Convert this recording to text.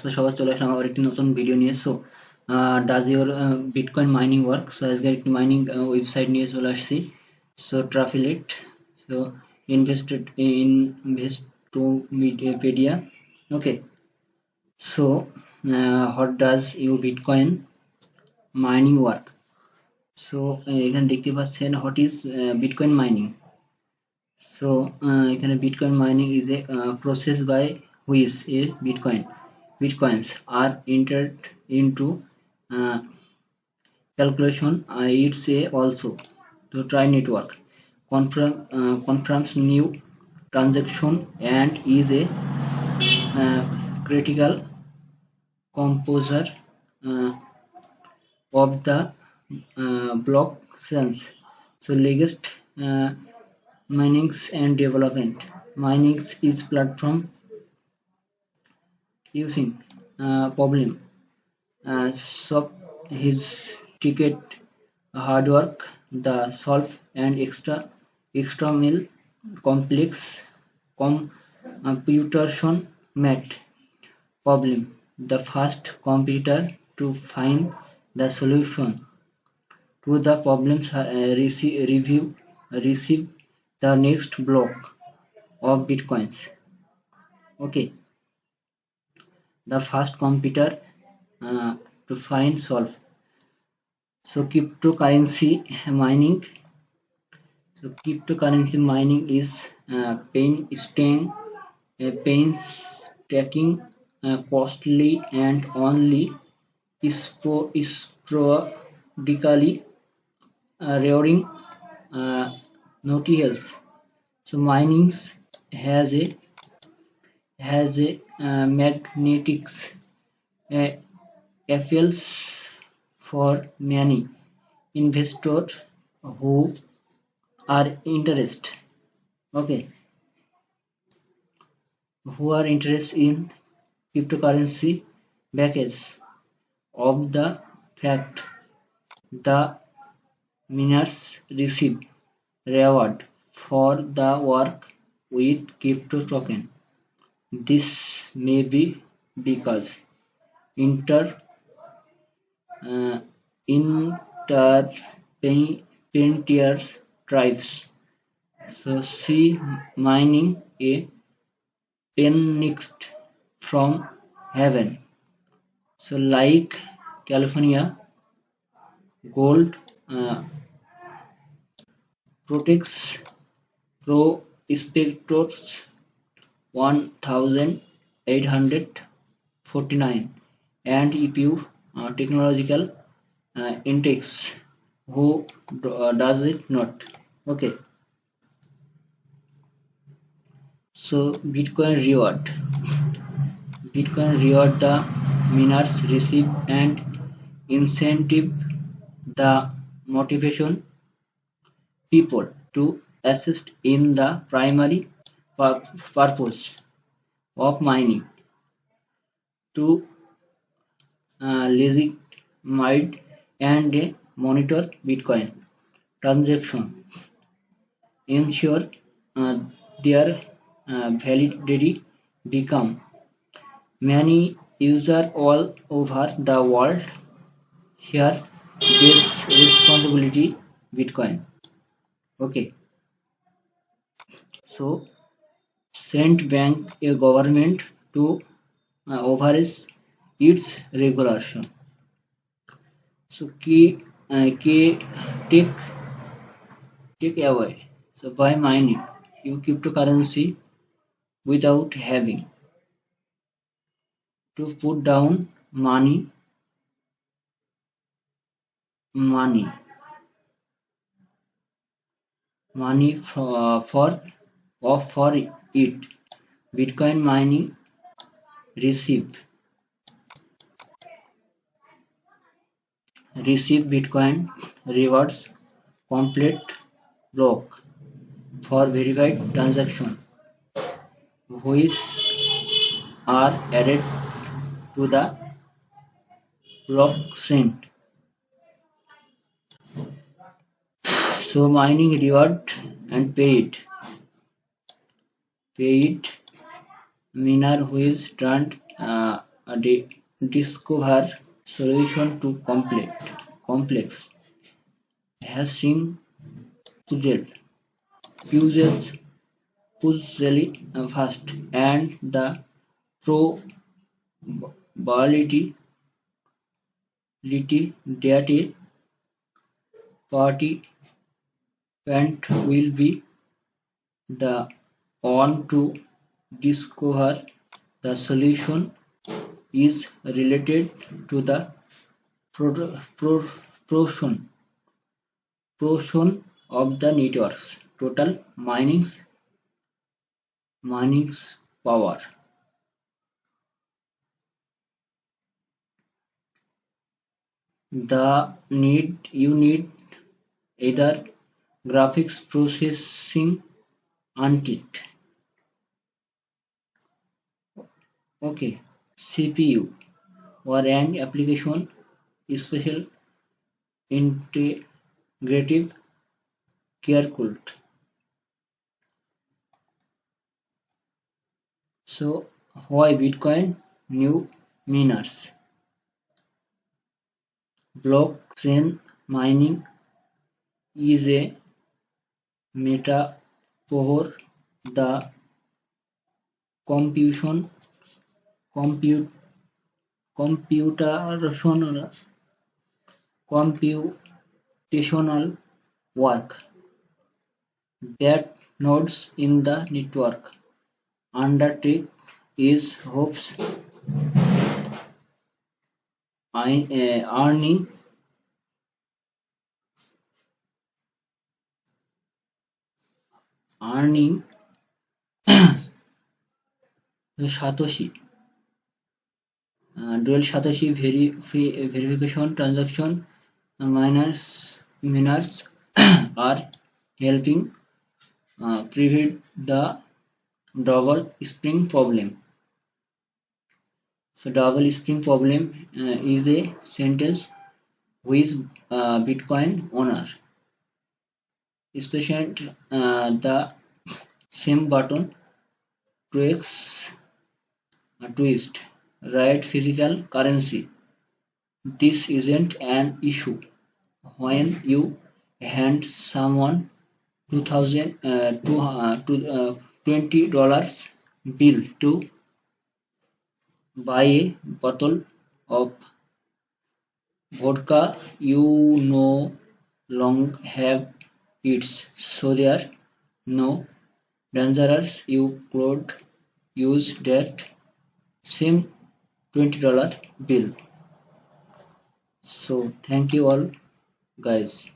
সাথে সবাই চলে আসলাম আবার একটি নতুন ভিডিও নিয়ে। So does your Bitcoin mining work? So আজকে একটি মাইনিং ওয়েবসাইট নিয়ে চলে আসছি। সো ট্রাফিলেট, so Investopedia. Okay, so what does you Bitcoin mining work? So এখানে দেখতে পাচ্ছেন what is Bitcoin mining. So এখানে Bitcoin mining is a process by which a bitcoins are entered into uh, calculation. It's a also to try network confirms new transaction and is a critical composer uh, of the blockchains. So latest minings and development. Minings is platform using problem solve his ticket hard work the solve and extra mil complex computation met problem the first computer to find the solution to the problems receive the next block of bitcoins. Okay, the first computer to find solve. So cryptocurrency mining. So cryptocurrency mining is painstaking, costly, and only sporadically rearing notice. So mining has a magnetics appeals for many investors who are interested. Okay, who are interested in cryptocurrency package of the fact the miners receive reward for the work with crypto token. This may be because inter uh, interplanetary tribes so see mining a phoenix from heaven. So like California gold protects prospectors 1849 and EPU technological index who does it not. Okay, so Bitcoin reward the miners receive and incentive the motivation people to assist in the primary purpose of mining to legitimize and monitor Bitcoin transaction, ensure their validity become many users all over the world here this responsibility Bitcoin. Okay, so sent bank a government to oversee its regulation. So key take away. So by mining you cryptocurrency without having to put down money for it. Bitcoin mining receive Bitcoin rewards complete block for verified transaction which are added to the blockchain. So mining reward and paid miner who is turned discover solution to complex hashing puzzle puzzles puzzle fast, and the probability that a participant will be the one to discover the solution is related to the pro- pro- portion portion of the network's total mining's power. You need either graphics processing unit, okay, CPU, or an application special integrative circuit. So why Bitcoin new miners? Blockchain mining is a metaphor. The computation compute computational computational work that nodes in the network undertake is hopes earning earning Satoshi dual Satoshi verification transaction miners are helping prevent the double spring problem. So double spring problem is a sentence which Bitcoin owner especially the same button tweaks twist right physical currency. This isn't an issue when you hand someone 2000 $20 bill to buy a bottle of vodka you no long have it, so there no dangerous you could use that same $20 bill. So thank you all guys.